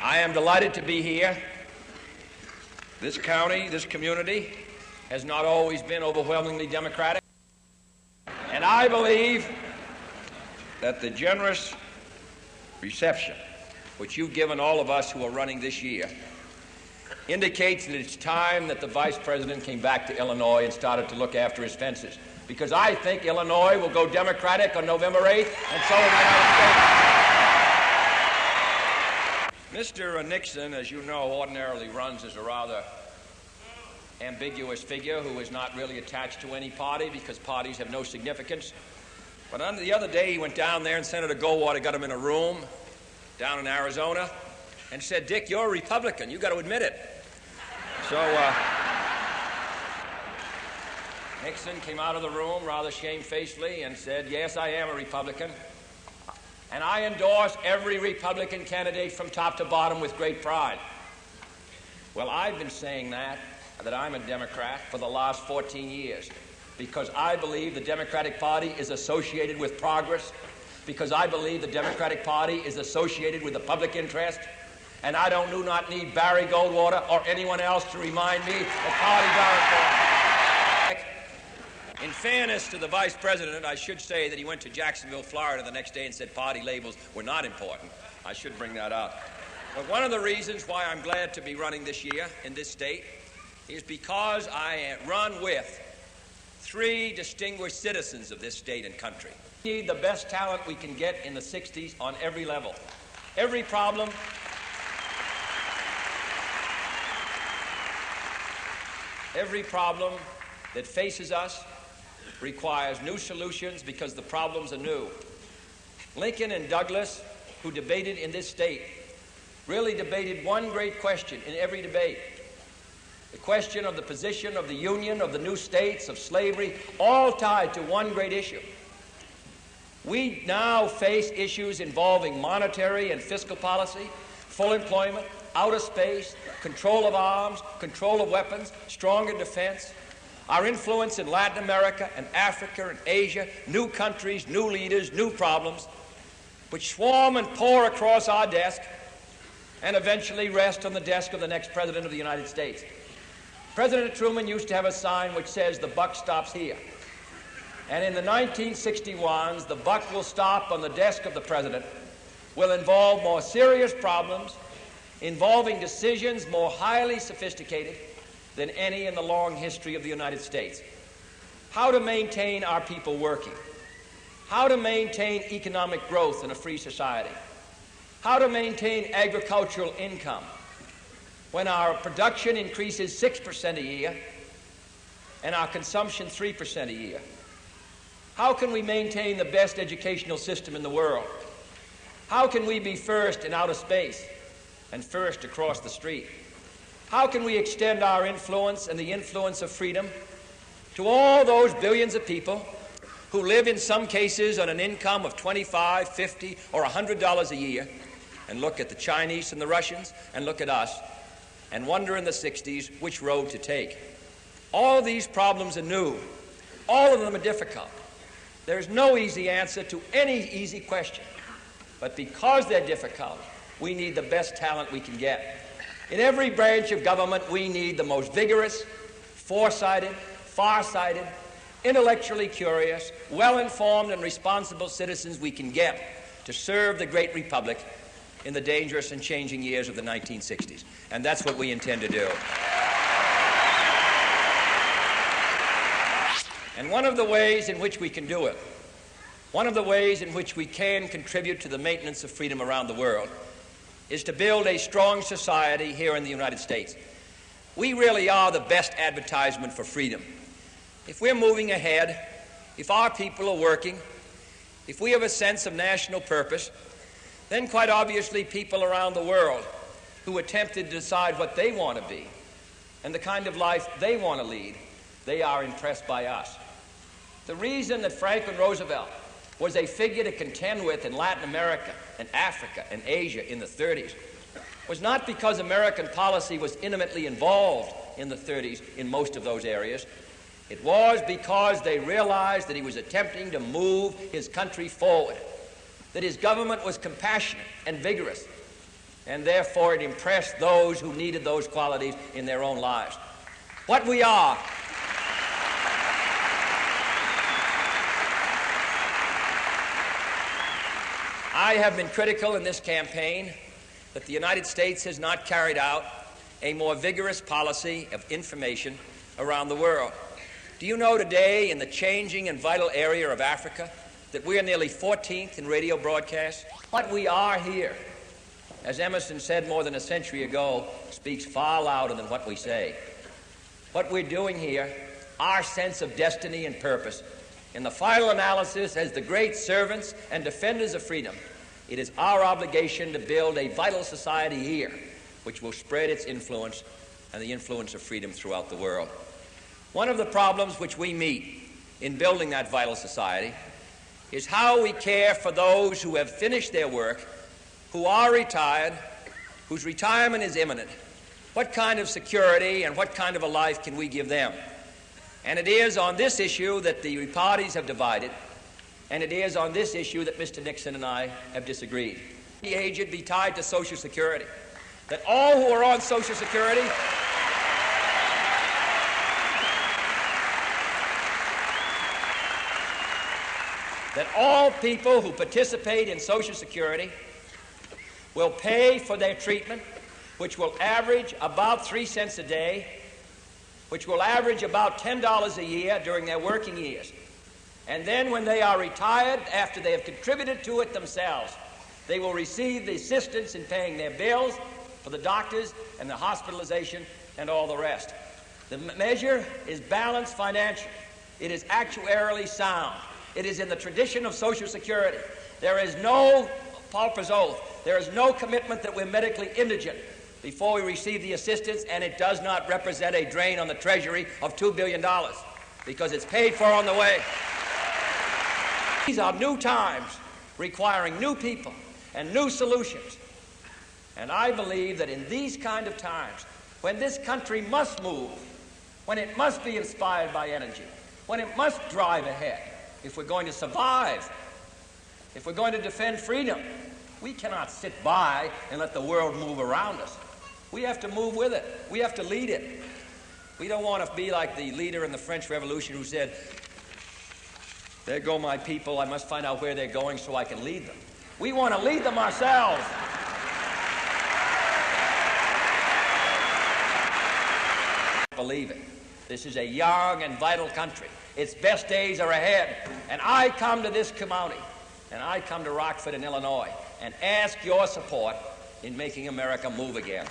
I am delighted to be here. This county, this community, has not always been overwhelmingly Democratic. And I believe that the generous reception which you've given all of us who are running this year indicates that it's time that the Vice President came back to Illinois and started to look after his fences. Because I think Illinois will go Democratic on November 8th, and so will the United States. Mr. Nixon, as you know, ordinarily runs as a rather ambiguous figure who is not really attached to any party because parties have no significance. But the other day he went down there and Senator Goldwater got him in a room down in Arizona and said, "Dick, you're a Republican. You got to admit it." So Nixon came out of the room rather shamefacedly and said, "Yes, I am a Republican. And I endorse every Republican candidate from top to bottom with great pride." Well, I've been saying that I'm a Democrat for the last 14 years because I believe the Democratic Party is associated with progress, because I believe the Democratic Party is associated with the public interest, and I do not need Barry Goldwater or anyone else to remind me that parties are important. In fairness to the Vice President, I should say that he went to Jacksonville, Florida the next day and said party labels were not important. I should bring that up. But one of the reasons why I'm glad to be running this year in this state is because I run with three distinguished citizens of this state and country. We need the best talent we can get in the 60s on every level. Every problem that faces us requires new solutions because the problems are new. Lincoln and Douglas, who debated in this state, really debated one great question in every debate: the question of the position of the Union, of the new states, of slavery, all tied to one great issue. We now face issues involving monetary and fiscal policy, full employment, outer space, control of arms, control of weapons, stronger defense, our influence in Latin America and Africa and Asia, new countries, new leaders, new problems, which swarm and pour across our desk and eventually rest on the desk of the next President of the United States. President Truman used to have a sign which says, "The buck stops here." And in the 1961s, the buck will stop on the desk of the President, will involve more serious problems, involving decisions more highly sophisticated than any in the long history of the United States. How to maintain our people working, how to maintain economic growth in a free society, how to maintain agricultural income when our production increases 6% a year and our consumption 3% a year. How can we maintain the best educational system in the world? How can we be first in outer space and first across the street? How can we extend our influence and the influence of freedom to all those billions of people who live in some cases on an income of $25, $50, or $100 a year, and look at the Chinese and the Russians and look at us and wonder in the 60s which road to take? All these problems are new. All of them are difficult. There's no easy answer to any easy question. But because they're difficult, we need the best talent we can get. In every branch of government, we need the most vigorous, foresighted, far-sighted, intellectually curious, well-informed, and responsible citizens we can get to serve the great republic in the dangerous and changing years of the 1960s. And that's what we intend to do. And one of the ways in which we can do it, one of the ways in which we can contribute to the maintenance of freedom around the world, is to build a strong society here in the United States. We really are the best advertisement for freedom. If we're moving ahead, if our people are working, if we have a sense of national purpose, then quite obviously people around the world who attempt to decide what they want to be and the kind of life they want to lead, they are impressed by us. The reason that Franklin Roosevelt was a figure to contend with in Latin America and Africa and Asia in the 30s was not because American policy was intimately involved in the 30s in most of those areas. It was because they realized that he was attempting to move his country forward, that his government was compassionate and vigorous, and therefore it impressed those who needed those qualities in their own lives. What we are I have been critical in this campaign that the United States has not carried out a more vigorous policy of information around the world. Do you know today, in the changing and vital area of Africa, that we are nearly 14th in radio broadcasts? What we are here, as Emerson said more than a century ago, speaks far louder than what we say. What we're doing here, our sense of destiny and purpose, in the final analysis, as the great servants and defenders of freedom, it is our obligation to build a vital society here which will spread its influence and the influence of freedom throughout the world. One of the problems which we meet in building that vital society is how we care for those who have finished their work, who are retired, whose retirement is imminent. What kind of security and what kind of a life can we give them? And it is on this issue that the parties have divided, and it is on this issue that Mr. Nixon and I have disagreed. The aged be tied to Social Security, that all who are on Social Security that all people who participate in Social Security will pay for their treatment, which will average about 3 cents a day, which will average about $10 a year during their working years. And then when they are retired, after they have contributed to it themselves, they will receive the assistance in paying their bills for the doctors and the hospitalization and all the rest. The measure is balanced financially. It is actuarially sound. It is in the tradition of Social Security. There is no pauper's oath. There is no commitment that we're medically indigent before we receive the assistance, and it does not represent a drain on the Treasury of $2 billion because it's paid for on the way. These are new times requiring new people and new solutions. And I believe that in these kind of times, when this country must move, when it must be inspired by energy, when it must drive ahead, if we're going to survive, if we're going to defend freedom, we cannot sit by and let the world move around us. We have to move with it. We have to lead it. We don't want to be like the leader in the French Revolution who said, "There go my people, I must find out where they're going so I can lead them." We want to lead them ourselves. Believe it. This is a young and vital country. Its best days are ahead. And I come to this county, and I come to Rockford in Illinois, and ask your support in making America move again.